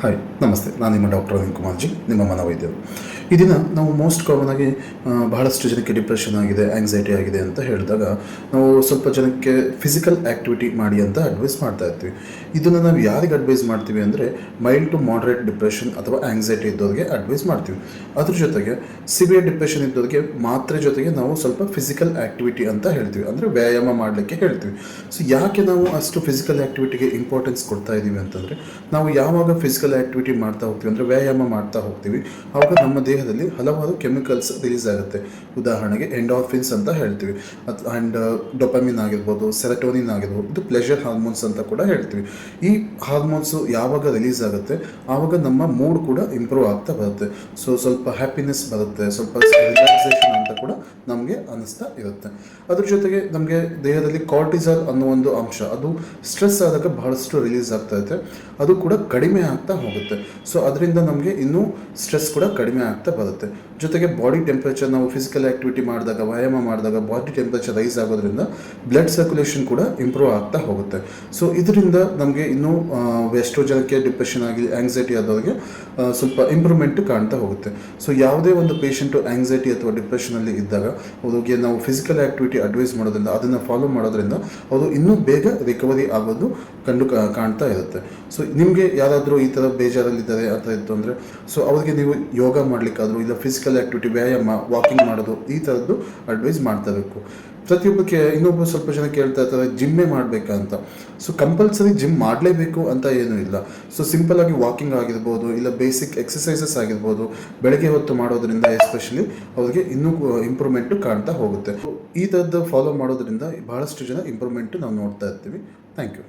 Hi ನಮಸ್ತೆ, ನಾನು ನಿಮ್ಮ ಡಾಕ್ಟರ್ ಅನಿಲ್ ಕುಮಾರ್ಜಿ, ನಿಮ್ಮ ಮನೋವೈದ್ಯರು. ಈ ದಿನ ನಾವು ಮೋಸ್ಟ್ ಕಾಮನ್ ಆಗಿ ಬಹಳಷ್ಟು ಜನಕ್ಕೆ ಡಿಪ್ರೆಷನ್ ಆಗಿದೆ, ಆಂಗ್ಸೈಟಿ ಆಗಿದೆ ಅಂತ ಹೇಳಿದಾಗ ನಾವು ಸ್ವಲ್ಪ ಜನಕ್ಕೆ ಫಿಸಿಕಲ್ ಆ್ಯಕ್ಟಿವಿಟಿ ಮಾಡಿ ಅಂತ ಅಡ್ವೈಸ್ ಮಾಡ್ತಾ ಇರ್ತೀವಿ. ಇದನ್ನು ನಾವು ಯಾರಿಗೆ ಅಡ್ವೈಸ್ ಮಾಡ್ತೀವಿ ಅಂದರೆ ಮೈಲ್ಡ್ ಟು ಮಾಡ್ರೇಟ್ ಡಿಪ್ರೆಷನ್ ಅಥವಾ ಆಂಗ್ಸೈಟಿ ಇದ್ದವ್ರಿಗೆ ಅಡ್ವೈಸ್ ಮಾಡ್ತೀವಿ. ಅದ್ರ ಜೊತೆಗೆ ಸಿವಿಯರ್ ಡಿಪ್ರೆಷನ್ ಇದ್ದವ್ರಿಗೆ ಮಾತ್ರೆ ಜೊತೆಗೆ ನಾವು ಸ್ವಲ್ಪ ಫಿಸಿಕಲ್ ಆ್ಯಕ್ಟಿವಿಟಿ ಅಂತ ಹೇಳ್ತೀವಿ, ಅಂದರೆ ವ್ಯಾಯಾಮ ಮಾಡಲಿಕ್ಕೆ ಹೇಳ್ತೀವಿ. ಸೊ ಯಾಕೆ ನಾವು ಅಷ್ಟು ಫಿಸಿಕಲ್ ಆ್ಯಕ್ಟಿವಿಟಿಗೆ ಇಂಪಾರ್ಟೆನ್ಸ್ ಕೊಡ್ತಾ ಇದ್ದೀವಿ ಅಂತಂದರೆ, ನಾವು ಯಾವಾಗ ಫಿಸಿಕಲ್ ಆ್ಯಕ್ಟಿವಿಟಿ ಮಾಡ್ತಾ ಹೋಗ್ತೀವಿ ಅಂದರೆ ವ್ಯಾಯಾಮ ಮಾಡ್ತಾ ಹೋಗ್ತೀವಿ, ಆವಾಗ ನಮ್ಮ ದೇಹದಲ್ಲಿ ಹಲವಾರು ಕೆಮಿಕಲ್ಸ್ ರಿಲೀಸ್ ಆಗುತ್ತೆ. ಉದಾಹರಣೆಗೆ ಎಂಡಾರ್ಫಿನ್ಸ್ ಅಂತ ಹೇಳ್ತೀವಿ, ಆ್ಯಂಡ್ ಡೊಪಮಿನ್ ಆಗಿರ್ಬೋದು, ಸೆರಟೋನಿನ್ ಆಗಿರ್ಬೋದು, ಇದು ಪ್ಲೆಷರ್ ಹಾರ್ಮೋನ್ಸ್ ಅಂತ ಕೂಡ ಹೇಳ್ತೀವಿ. ಈ ಹಾರ್ಮೋನ್ಸು ಯಾವಾಗ ರಿಲೀಸ್ ಆಗುತ್ತೆ ಆವಾಗ ನಮ್ಮ ಮೂಡ್ ಕೂಡ ಇಂಪ್ರೂವ್ ಆಗ್ತಾ ಬರುತ್ತೆ. ಸೊ ಸ್ವಲ್ಪ ಹ್ಯಾಪಿನೆಸ್ ಬರುತ್ತೆ, ಸ್ವಲ್ಪ ರಿಲ್ಯಾಕ್ಸೇಷನ್ ಅಂತ ಕೂಡ ನಮಗೆ ಅನ್ನಿಸ್ತಾ ಇರುತ್ತೆ. ಅದ್ರ ಜೊತೆಗೆ ನಮಗೆ ದೇಹದಲ್ಲಿ ಕಾರ್ಟಿಸಾಲ್ ಅನ್ನೋ ಒಂದು ಅಂಶ, ಅದು ಸ್ಟ್ರೆಸ್ ಆದಾಗ ಬಹಳಷ್ಟು ರಿಲೀಸ್ ಆಗ್ತಾ ಇರುತ್ತೆ, ಅದು ಕೂಡ ಕಡಿಮೆ ಆಗ್ತಾ ಹೋಗುತ್ತೆ. ಸೊ ಅದರಿಂದ ನಮಗೆ ಇನ್ನೂ ಸ್ಟ್ರೆಸ್ ಕೂಡ ಕಡಿಮೆ ಆಗ್ತಾ ಬರುತ್ತೆ. ಜೊತೆಗೆ ಬಾಡಿ ಟೆಂಪ್ರೇಚರ್, ನಾವು ಫಿಸಿಕಲ್ ಆ್ಯಕ್ಟಿವಿಟಿ ಮಾಡಿದಾಗ, ವ್ಯಾಯಾಮ ಮಾಡಿದಾಗ ಬಾಡಿ ಟೆಂಪ್ರೇಚರ್ ರೈಸ್ ಆಗೋದ್ರಿಂದ ಬ್ಲಡ್ ಸರ್ಕ್ಯುಲೇಷನ್ ಕೂಡ ಇಂಪ್ರೂವ್ ಆಗ್ತಾ ಹೋಗುತ್ತೆ. ಸೊ ಇದರಿಂದ ನಮಗೆ ಇನ್ನೂ ಎಷ್ಟೋ ಜನಕ್ಕೆ ಡಿಪ್ರೆಷನ್ ಆಗಿ ಆಂಗ್ಸೈಟಿ ಆದವರಿಗೆ ಸ್ವಲ್ಪ ಇಂಪ್ರೂವ್ಮೆಂಟ್ ಕಾಣ್ತಾ ಹೋಗುತ್ತೆ. ಸೊ ಯಾವುದೇ ಒಂದು ಪೇಷಂಟು ಆಂಗ್ಸೈಟಿ ಅಥವಾ ಡಿಪ್ರೆಷನಲ್ಲಿ ಇದ್ದಾಗ ಅವ್ರಿಗೆ ನಾವು ಫಿಸಿಕಲ್ ಆ್ಯಕ್ಟಿವಿಟಿ ಅಡ್ವೈಸ್ ಮಾಡೋದ್ರಿಂದ, ಅದನ್ನು ಫಾಲೋ ಮಾಡೋದ್ರಿಂದ ಅವರು ಇನ್ನೂ ಬೇಗ ರಿಕವರಿ ಆಗೋದು ಕಾಣ್ತಾ ಇರುತ್ತೆ. ಸೊ ನಿಮಗೆ ಯಾರಾದರೂ ಈ ಥರ ಬೇಜಾರಲ್ಲಿದ್ದಾರೆ ಅಂತ ಇತ್ತು ಅಂದರೆ, ಸೊ ಅವ್ರಿಗೆ ನೀವು ಯೋಗ ಮಾಡಲಿಕ್ಕಾದರೂ ಇಲ್ಲ ಫಿಸಿಕಲ್ ಆ್ಯಕ್ಟಿವಿಟಿ, ವ್ಯಾಯಾಮ, ವಾಕಿಂಗ್ ಮಾಡೋದು, ಈ ಥರದ್ದು ಅಡ್ವೈಸ್ ಮಾಡ್ತಾ ಬೇಕು. ಪ್ರತಿಯೊಬ್ಬಕ್ಕೆ ಇನ್ನೊಬ್ಬರು ಸ್ವಲ್ಪ ಜನ ಕೇಳ್ತಾ ಇರ್ತಾರೆ ಜಿಮ್ಮೇ ಮಾಡಬೇಕಾ ಅಂತ. ಸೊ ಕಂಪಲ್ಸರಿ ಜಿಮ್ ಮಾಡಲೇಬೇಕು ಅಂತ ಏನೂ ಇಲ್ಲ. ಸೊ ಸಿಂಪಲ್ ಆಗಿ ವಾಕಿಂಗ್ ಆಗಿರ್ಬೋದು, ಇಲ್ಲ ಬೇಸಿಕ್ ಎಕ್ಸಸೈಸಸ್ ಆಗಿರ್ಬೋದು, ಬೆಳಗ್ಗೆ ಹೊತ್ತು ಮಾಡೋದ್ರಿಂದ ಎಸ್ಪೆಷಲಿ ಅವ್ರಿಗೆ ಇನ್ನೂ ಇಂಪ್ರೂವ್ಮೆಂಟು ಕಾಣ್ತಾ ಹೋಗುತ್ತೆ. ಈ ಥರದ್ದು ಫಾಲೋ ಮಾಡೋದ್ರಿಂದ ಬಹಳಷ್ಟು ಜನ ಇಂಪ್ರೂವ್ಮೆಂಟು ನಾವು ನೋಡ್ತಾ ಇರ್ತೀವಿ. Thank you.